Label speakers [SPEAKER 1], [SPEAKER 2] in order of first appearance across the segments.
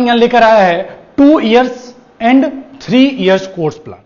[SPEAKER 1] Mining ज्ञान लेकर आया है 2 years and 3 years course plan.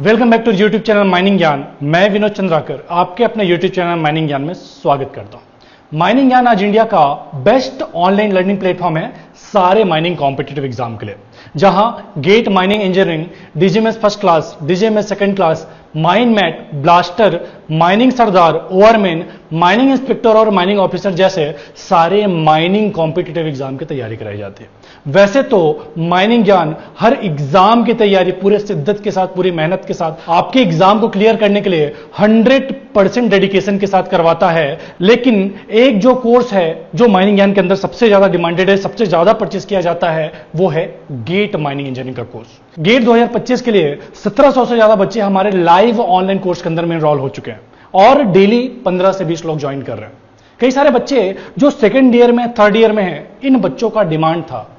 [SPEAKER 1] Welcome back to YouTube channel mining Gyan. मैं विनोद चंद्राकर आपके अपने यूट्यूब चैनल माइनिंग ज्ञान में स्वागत करता हूं। माइनिंग ज्ञान आज इंडिया का बेस्ट ऑनलाइन लर्निंग प्लेटफॉर्म है सारे माइनिंग कॉम्पिटिटिव एग्जाम के लिए, जहां GATE mining engineering, DGMS first class, DGMS second class, mine mate, blaster, mining सरदार, ओवरमैन, माइनिंग इंस्पेक्टर और माइनिंग ऑफिसर जैसे सारे माइनिंग कॉम्पिटिटिव एग्जाम की तैयारी कराई जाती है। वैसे तो माइनिंग ज्ञान हर एग्जाम की तैयारी पूरे शिद्दत के साथ, पूरी मेहनत के साथ आपके एग्जाम को क्लियर करने के लिए 100% डेडिकेशन के साथ करवाता है, लेकिन एक जो कोर्स है जो माइनिंग ज्ञान के अंदर सबसे ज्यादा डिमांडेड है, सबसे ज्यादा परचेस किया जाता है, वो है गेट माइनिंग इंजीनियरिंग का कोर्स। गेट 2025 के लिए 1700 से ज्यादा बच्चे हमारे लाइव ऑनलाइन कोर्स के अंदर में एनरोल हो चुके हैं और डेली 15 से 20 लोग ज्वाइन कर रहे हैं। कई सारे बच्चे जो सेकेंड ईयर में, थर्ड ईयर में हैं, इन बच्चों का डिमांड था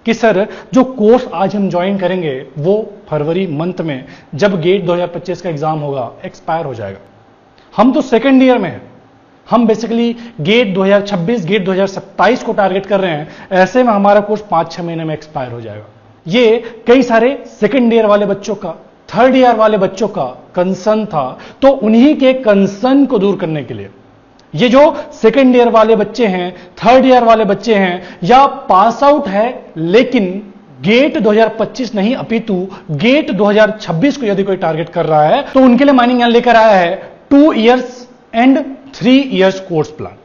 [SPEAKER 1] कि सर जो कोर्स आज हम ज्वाइन करेंगे वो फरवरी मंथ में जब गेट 2025 का एग्जाम होगा एक्सपायर हो जाएगा। हम तो सेकेंड ईयर में हैं, हम बेसिकली गेट 2026, गेट 2027 को टारगेट कर रहे हैं, ऐसे में हमारा कोर्स 5-6 महीने में एक्सपायर हो जाएगा। ये कई सारे सेकेंड ईयर वाले बच्चों का, थर्ड ईयर वाले बच्चों का कंसर्न था, तो उन्हीं के कंसर्न को दूर करने के लिए ये जो सेकेंड ईयर वाले बच्चे हैं, थर्ड ईयर वाले बच्चे हैं, या पास आउट है लेकिन गेट 2025 नहीं अपितु गेट 2026 को यदि कोई टारगेट कर रहा है, तो उनके लिए माइनिंग ज्ञान लेकर आया है 2 years and 3 years course plan.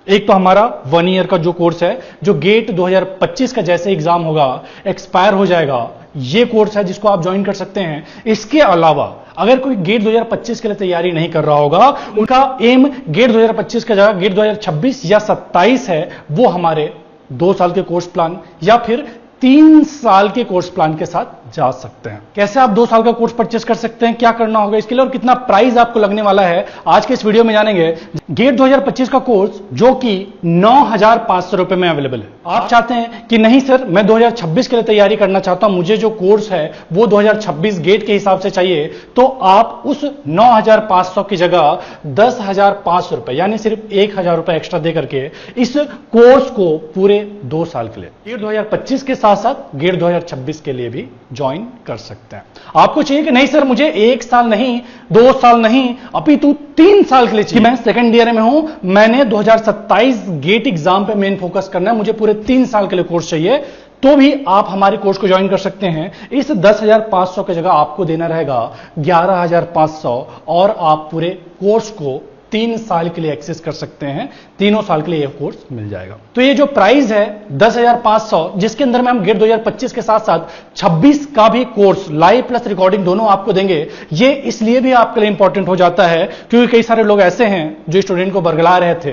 [SPEAKER 1] एक तो हमारा 1 ईयर का जो कोर्स है, जो गेट 2025 का जैसे एग्जाम होगा एक्सपायर हो जाएगा, ये कोर्स है जिसको आप ज्वाइन कर सकते हैं। इसके अलावा अगर कोई गेट 2025 के लिए तैयारी नहीं कर रहा होगा, उनका एम गेट 2025 का जगह गेट 2026 या 27 है, वो हमारे 2 साल के कोर्स प्लान या फिर 3 साल के कोर्स प्लान के साथ जा सकते हैं। कैसे आप 2 साल का कोर्स परचेस कर सकते हैं, क्या करना होगा इसके लिए और कितना प्राइस आपको लगने वाला है, आज के इस वीडियो में जानेंगे। गेट 2025 का कोर्स जो कि 9,500 रुपए में अवेलेबल है। आप चाहते हैं कि नहीं सर मैं 2026 के लिए तैयारी करना चाहता हूं, मुझे जो कोर्स है वो 2026 गेट के हिसाब से चाहिए, तो आप उस 9,500 की जगह 10,500 रुपए यानी सिर्फ 1,000 रुपए एक्स्ट्रा दे करके इस कोर्स को पूरे 2 साल के लिए गेट 2025 के साथ साथ गेट 2026 के लिए भी ज्वाइन कर सकते हैं। आपको चाहिए कि नहीं सर मुझे 1 साल नहीं, 2 साल नहीं, अपितु 3 साल के लिए चाहिए, मैं सेकंड ईयर में हूं, मैंने 2027 गेट एग्जाम पे मेन फोकस करना है, मुझे पूरे 3 साल के लिए कोर्स चाहिए, तो भी आप हमारे कोर्स को ज्वाइन कर सकते हैं। इस 10,500 की जगह आपको देना रहेगा 11,500 और आप पूरे कोर्स को 3 साल के लिए एक्सेस कर सकते हैं, तीनों साल के लिए यह कोर्स मिल जाएगा। तो ये जो प्राइस है 10,500, जिसके अंदर में हम गेट 2025 के साथ साथ 26 का भी कोर्स लाइव प्लस रिकॉर्डिंग दोनों आपको देंगे, ये इसलिए भी आपके लिए इंपॉर्टेंट हो जाता है क्योंकि कई सारे लोग ऐसे हैं जो स्टूडेंट को बरगला रहे थे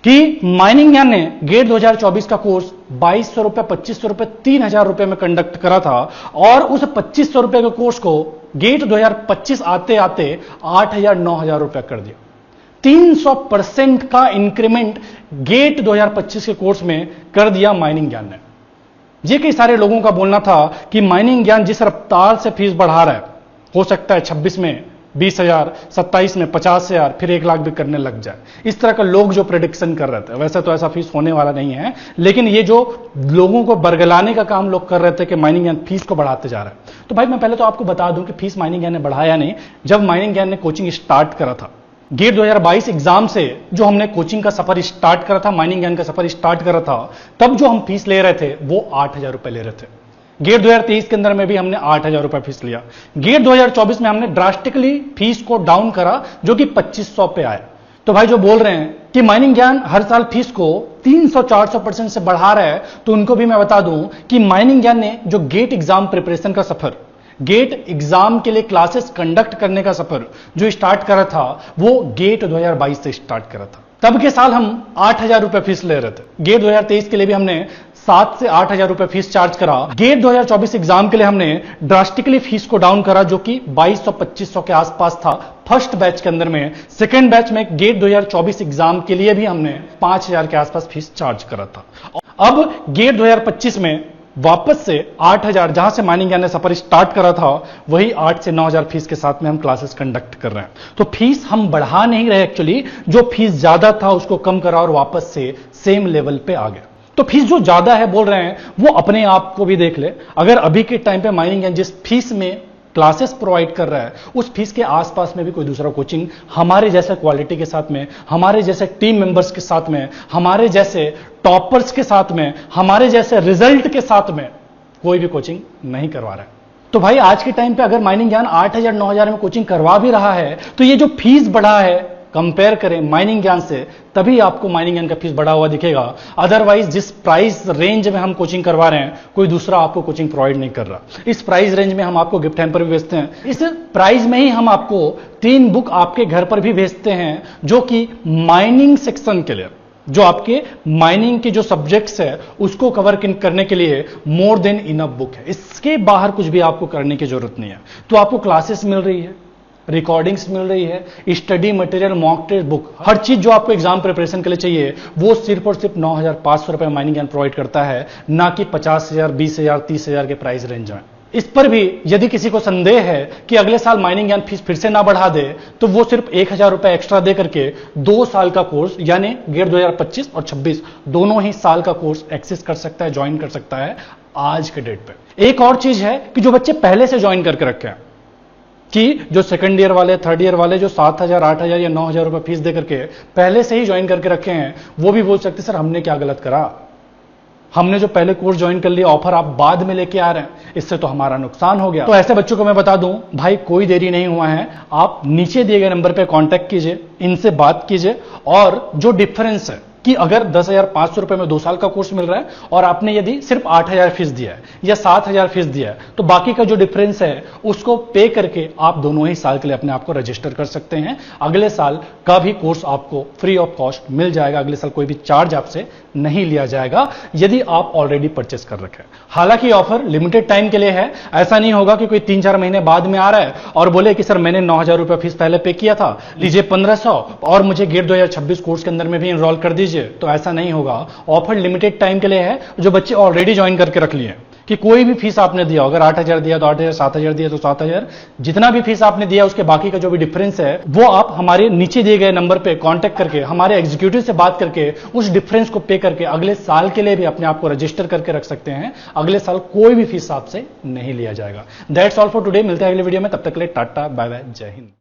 [SPEAKER 1] कि माइनिंग ज्ञान ने गेट 2024 का कोर्स 2,200 रुपए, 2,500 रुपए, 3,000 रुपए में कंडक्ट करा था और उस 2,500 रुपए के कोर्स को गेट 2025 आते आते 8,000, 9,000 रुपए कर दिया। 300% का इंक्रीमेंट गेट 2025 के कोर्स में कर दिया माइनिंग ज्ञान ने। ये कई सारे लोगों का बोलना था कि माइनिंग ज्ञान जिस रफ्तार से फीस बढ़ा रहा है, हो सकता है 26 में 20,000, 27 में 50,000, फिर 1 लाख भी करने लग जाए। इस तरह का लोग जो प्रेडिक्शन कर रहे थे, वैसे तो ऐसा फीस होने वाला नहीं है, लेकिन ये जो लोगों को बरगलाने का काम लोग कर रहे थे कि माइनिंग ज्ञान फीस को बढ़ाते जा रहा है। तो भाई मैं पहले तो आपको बता दूं कि फीस माइनिंग ज्ञान ने बढ़ाया नहीं। जब माइनिंग ज्ञान ने कोचिंग स्टार्ट करा था, गेट 2022 एग्जाम से जो हमने कोचिंग का सफर स्टार्ट करा था, माइनिंग ज्ञान का सफर स्टार्ट करा था, तब जो हम फीस ले रहे थे वो 8,000 रुपए ले रहे थे। गेट 2023 के अंदर में भी हमने 8,000 रुपए फीस लिया। गेट 2024 में हमने ड्रास्टिकली फीस को डाउन करा जो कि 2,500 पे आया। तो भाई जो बोल रहे हैं कि माइनिंग ज्ञान हर साल फीस को 300-400% से बढ़ा रहा है, तो उनको भी मैं बता दूं कि माइनिंग ज्ञान ने जो गेट एग्जाम प्रिपरेशन का सफर, गेट एग्जाम के लिए क्लासेस कंडक्ट करने का सफर जो स्टार्ट करा था, वो गेट 2022 से स्टार्ट करा था। तब के साल हम 8,000 रुपए फीस ले रहे थे। गेट 2023 के लिए भी हमने 7 से 8,000 रुपए फीस चार्ज करा। गेट 2024 एग्जाम के लिए हमने ड्रास्टिकली फीस को डाउन करा जो कि 2,200-2,500 के आसपास था फर्स्ट बैच के अंदर में। सेकेंड बैच में गेट 2024 एग्जाम के लिए भी हमने 5,000 के आसपास फीस चार्ज करा था। अब गेट 2025 में वापस से 8,000 जहां से माइनिंग ज्ञान ने सफर स्टार्ट करा था वही 8 से 9,000 फीस के साथ में हम क्लासेस कंडक्ट कर रहे हैं। तो फीस हम बढ़ा नहीं रहे, एक्चुअली जो फीस ज्यादा था उसको कम करा और वापस से सेम लेवल पे आ गया। तो फीस जो ज्यादा है बोल रहे हैं वो अपने आप को भी देख ले। अगर अभी के टाइम पे माइनिंग ज्ञान जिस फीस में क्लासेस प्रोवाइड कर रहा है उस फीस के आसपास में भी कोई दूसरा कोचिंग हमारे जैसे क्वालिटी के साथ में, हमारे जैसे टीम मेंबर्स के साथ में, हमारे जैसे टॉपर्स के साथ में, हमारे जैसे रिजल्ट के साथ में कोई भी कोचिंग नहीं करवा रहा है। तो भाई आज के टाइम पे अगर माइनिंग ज्ञान 8,000 9,000 में कोचिंग करवा भी रहा है तो ये जो फीस बढ़ा है कंपेयर करें माइनिंग ज्ञान से, तभी आपको माइनिंग ज्ञान का फीस बढ़ा हुआ दिखेगा। अदरवाइज जिस प्राइस रेंज में हम कोचिंग करवा रहे हैं कोई दूसरा आपको कोचिंग प्रोवाइड नहीं कर रहा। इस प्राइस रेंज में हम आपको गिफ्ट हैम्पर भी भेजते हैं, इस प्राइस में ही हम आपको 3 बुक आपके घर पर भी भेजते हैं जो कि माइनिंग सेक्शन के लिए, जो आपके माइनिंग के जो सब्जेक्ट्स है उसको कवर करने के लिए मोर देन इनफ बुक है। इसके बाहर कुछ भी आपको करने की जरूरत नहीं है। तो आपको क्लासेस मिल रही है, रिकॉर्डिंग्स मिल रही है, study material, mock test book, हर चीज जो आपको एग्जाम प्रिपरेशन के लिए चाहिए वो सिर्फ और सिर्फ 9,500 रुपए माइनिंग ज्ञान प्रोवाइड करता है, ना कि 50,000, 20,000, 30,000 के प्राइस रेंज में। इस पर भी यदि किसी को संदेह है कि अगले साल माइनिंग ज्ञान फीस फिर से ना बढ़ा दे तो वो सिर्फ 1,000 रुपए एक्स्ट्रा दे करके 2 साल का कोर्स यानी गेट 2025 और 26 दोनों ही साल का कोर्स एक्सेस कर सकता है, ज्वाइन कर सकता है आज के डेट पे। एक और चीज है कि जो बच्चे पहले से ज्वाइन करके रखे हैं, कि जो सेकंड ईयर वाले, थर्ड ईयर वाले जो 7,000, 8,000 या 9,000 रुपए फीस दे करके पहले से ही ज्वाइन करके रखे हैं, वो भी बोल सकते सर हमने क्या गलत करा, हमने जो पहले कोर्स ज्वाइन कर लिया ऑफर आप बाद में लेके आ रहे हैं, इससे तो हमारा नुकसान हो गया। तो ऐसे बच्चों को मैं बता दूं भाई कोई देरी नहीं हुआ है, आप नीचे दिए गए नंबर पे कांटेक्ट कीजिए, इनसे बात कीजिए और जो डिफरेंस है कि अगर 10,500 रुपए में 2 साल का कोर्स मिल रहा है और आपने यदि सिर्फ 8,000 फीस दिया है या 7,000 फीस दिया है तो बाकी का जो डिफरेंस है उसको पे करके आप दोनों ही साल के लिए अपने आप को रजिस्टर कर सकते हैं। अगले साल का भी कोर्स आपको फ्री ऑफ कॉस्ट मिल जाएगा, अगले साल कोई भी चार्ज आपसे नहीं लिया जाएगा यदि आप ऑलरेडी परचेस कर रखे हैं। हालांकि ऑफर लिमिटेड टाइम के लिए है, ऐसा नहीं होगा कि कोई 3-4 महीने बाद में आ रहा है और बोले कि सर मैंने 9,000 रुपए फीस पहले पे किया था, लीजिए 1,500 और मुझे गेट 2026 कोर्स के अंदर में भी एनरोल कर दीजिए। तो ऐसा नहीं होगा, ऑफर लिमिटेड टाइम के लिए है। जो बच्चे ऑलरेडी ज्वाइन करके रख लिए कि कोई भी फीस आपने दिया, अगर 8,000 दिया तो 8,000, 7,000 दिया तो 7,000, जितना भी फीस आपने दिया उसके बाकी का जो भी डिफरेंस है वो आप हमारे नीचे दिए गए नंबर पे कांटेक्ट करके हमारे एग्जीक्यूटिव से बात करके उस डिफरेंस को पे करके अगले साल के लिए भी अपने आप को रजिस्टर करके रख सकते हैं। अगले साल कोई भी फीस आपसे नहीं लिया जाएगा। दैट्स ऑल फॉर टुडे, मिलते हैं अगले वीडियो में, तब तक के लिए टाटा बाय बाय, जय हिंद।